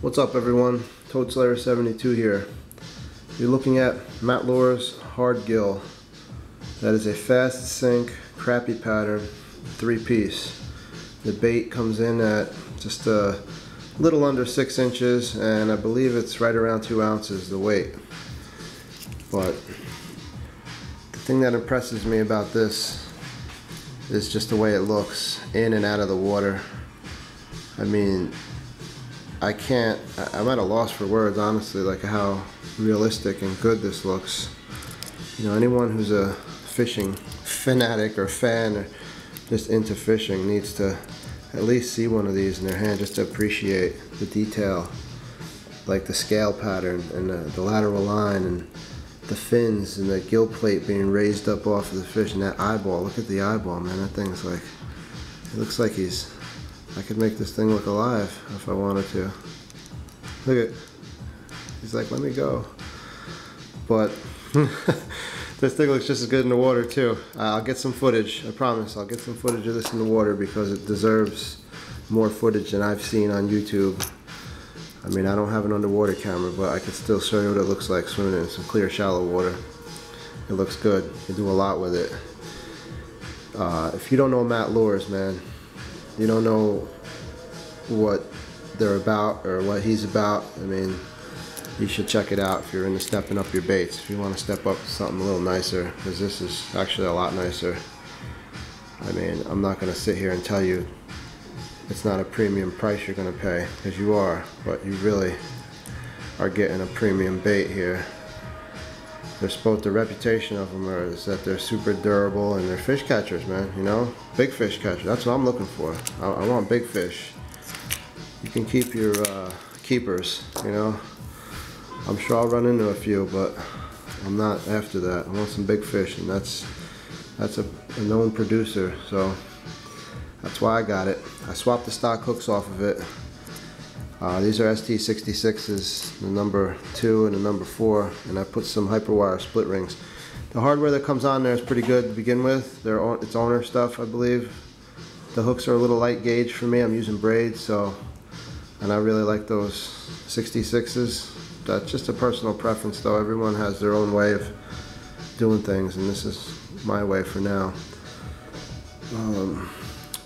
What's up everyone, Toad Slayer 72 here. You're looking at Mattlures Hardgill. That is a fast sink, crappie pattern, 3-piece. The bait comes in at just a little under 6 inches and I believe it's right around 2 ounces the weight. But the thing that impresses me about this is just the way it looks in and out of the water. I mean, I'm at a loss for words, honestly, like how realistic and good this looks. You know, anyone who's a fishing fanatic or fan or just into fishing needs to at least see one of these in their hand just to appreciate the detail, like the scale pattern and the lateral line and the fins and the gill plate being raised up off of the fish, and that eyeball. Look at the eyeball, man. That thing's like, it looks like I could make this thing look alive if I wanted to. Look at, he's like, let me go. But this thing looks just as good in the water too. I'll get some footage, I promise. I'll get some footage of this in the water because it deserves more footage than I've seen on YouTube. I mean, I don't have an underwater camera, but I could still show you what it looks like swimming in some clear, shallow water. It looks good. You do a lot with it. If you don't know Mattlures, man, you don't know what they're about or what he's about. I mean, you should check it out if you're into stepping up your baits. If you want to step up to something a little nicer, because this is actually a lot nicer. I mean, I'm not going to sit here and tell you it's not a premium price you're going to pay, because you are, but you really are getting a premium bait here. They're supposed, the reputation of them is that they're super durable and they're fish catchers, man, you know? Big fish catchers, that's what I'm looking for. I want big fish. You can keep your keepers, you know? I'm sure I'll run into a few, but I'm not after that. I want some big fish, and that's a known producer, so that's why I got it. I swapped the stock hooks off of it. These are ST66s, the number 2 and the number 4, and I put some hyperwire split rings. The hardware that comes on there is pretty good to begin with. It's owner stuff, I believe. The hooks are a little light gauge for me. I'm using braids, so, and I really like those 66s. That's just a personal preference though. Everyone has their own way of doing things, and this is my way for now.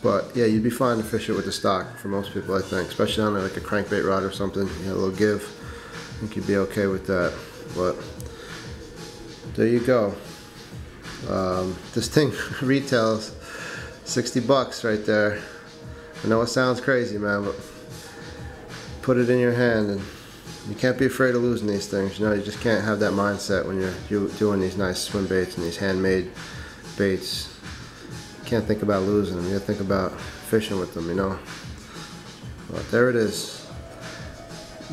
But yeah, you'd be fine to fish it with the stock for most people, I think, especially on like a crankbait rod or something. You know, a little give. I think you'd be okay with that. But there you go. This thing retails 60 bucks right there. I know it sounds crazy, man, but put it in your hand, and you can't be afraid of losing these things. You know, you just can't have that mindset when you're doing these nice swim baits and these handmade baits. Can't think about losing them. You gotta think about fishing with them, you know. But there it is.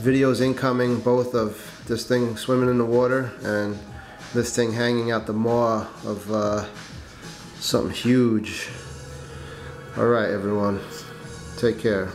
Videos incoming, both of this thing swimming in the water and this thing hanging out the maw of something huge. Alright everyone, take care.